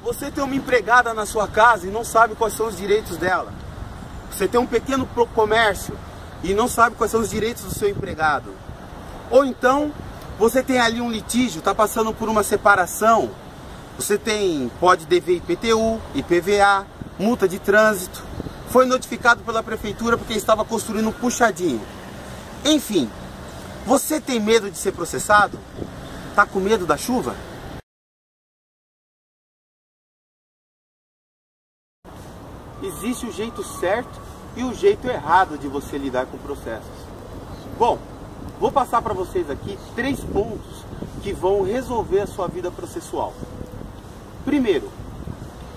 Você tem uma empregada na sua casa e não sabe quais são os direitos dela. Você tem um pequeno comércio e não sabe quais são os direitos do seu empregado. Ou então, você tem ali um litígio, está passando por uma separação. Você pode dever IPTU, IPVA, multa de trânsito. Foi notificado pela prefeitura porque estava construindo um puxadinho. Enfim, você tem medo de ser processado? Está com medo da chuva? Existe o jeito certo e o jeito errado de você lidar com processos. Bom, vou passar para vocês aqui 3 pontos que vão resolver a sua vida processual. Primeiro,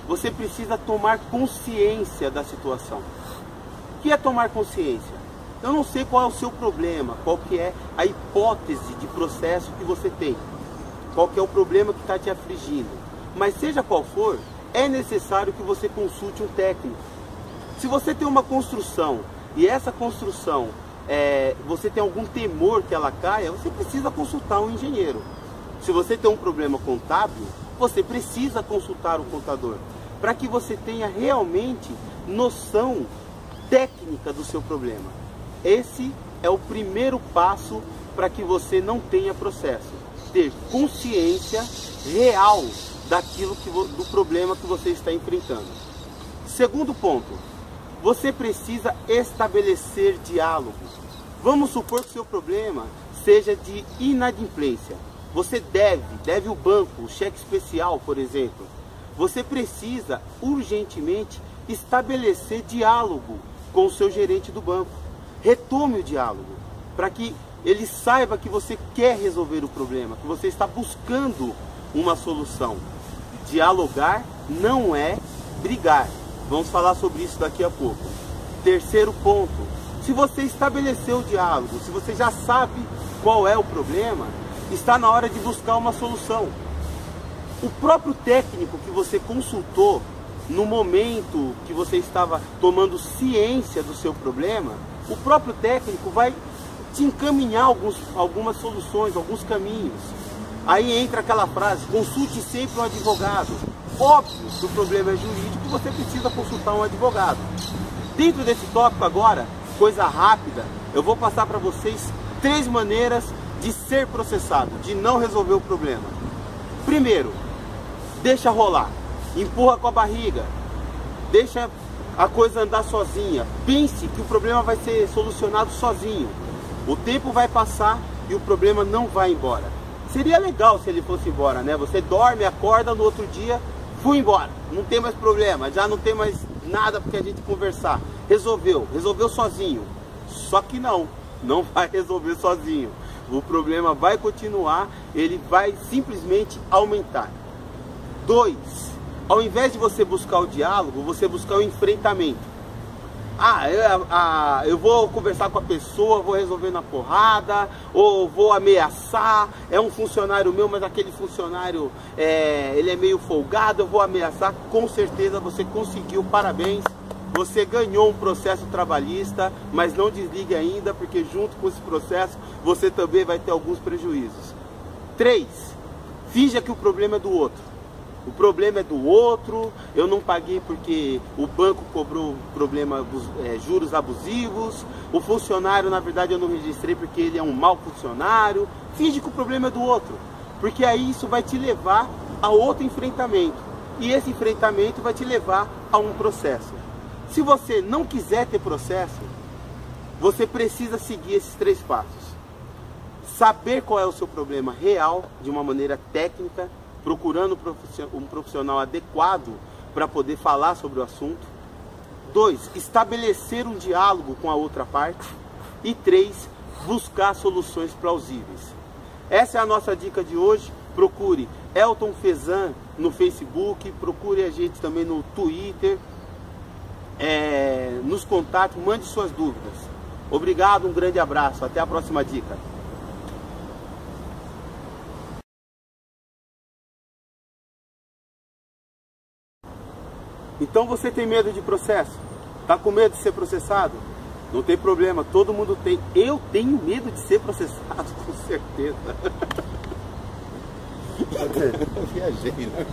você precisa tomar consciência da situação. O que é tomar consciência? Eu não sei qual é o seu problema, qual que é a hipótese de processo que você tem, qual que é o problema que está te afligindo, mas seja qual for, é necessário que você consulte um técnico. Se você tem uma construção e essa construção, você tem algum temor que ela caia, você precisa consultar um engenheiro. Se você tem um problema contábil, você precisa consultar o contador, para que você tenha realmente noção técnica do seu problema. Esse é o primeiro passo para que você não tenha processo. Ter consciência real do problema que você está enfrentando. Segundo ponto, você precisa estabelecer diálogo. Vamos supor que o seu problema seja de inadimplência. Você deve o banco, o cheque especial, por exemplo. Você precisa urgentemente estabelecer diálogo com o seu gerente do banco. Retome o diálogo, para que ele saiba que você quer resolver o problema, que você está buscando uma solução. Dialogar não é brigar. Vamos falar sobre isso daqui a pouco. Terceiro ponto, se você estabeleceu o diálogo, se você já sabe qual é o problema, está na hora de buscar uma solução. O próprio técnico que você consultou no momento que você estava tomando ciência do seu problema, o próprio técnico vai te encaminhar algumas soluções, alguns caminhos. Aí entra aquela frase, consulte sempre um advogado. Óbvio que o problema é jurídico, você precisa consultar um advogado. Dentro desse tópico agora, coisa rápida, eu vou passar para vocês 3 maneiras de ser processado, de não resolver o problema. Primeiro, deixa rolar, empurra com a barriga, deixa a coisa andar sozinha. Pense que o problema vai ser solucionado sozinho. O tempo vai passar e o problema não vai embora. Seria legal se ele fosse embora, né? Você dorme, acorda, no outro dia, fui embora. Não tem mais problema, já não tem mais nada porque a gente conversar. Resolveu sozinho. Só que não vai resolver sozinho. O problema vai continuar, ele vai simplesmente aumentar. 2. Ao invés de você buscar o diálogo, você buscar o enfrentamento. Eu vou conversar com a pessoa, vou resolver na porrada, ou vou ameaçar, é um funcionário meu, mas aquele funcionário, ele é meio folgado, eu vou ameaçar. Com certeza você conseguiu, parabéns, você ganhou um processo trabalhista, mas não desligue ainda, porque junto com esse processo, você também vai ter alguns prejuízos. 3. Finja que o problema é do outro. O problema é do outro, eu não paguei porque o banco cobrou juros abusivos, o funcionário, na verdade, eu não registrei porque ele é um mau funcionário. Finge que o problema é do outro, porque aí isso vai te levar a outro enfrentamento, e esse enfrentamento vai te levar a um processo. Se você não quiser ter processo, você precisa seguir esses 3 passos. Saber qual é o seu problema real, de uma maneira técnica, procurando um profissional adequado para poder falar sobre o assunto. 2. Estabelecer um diálogo com a outra parte. E 3. Buscar soluções plausíveis. Essa é a nossa dica de hoje. Procure Elton Fezan no Facebook, procure a gente também no Twitter, nos contate, mande suas dúvidas. Obrigado, um grande abraço, até a próxima dica. Então você tem medo de processo? Está com medo de ser processado? Não tem problema, todo mundo tem. Eu tenho medo de ser processado, com certeza. Eu viajei, né?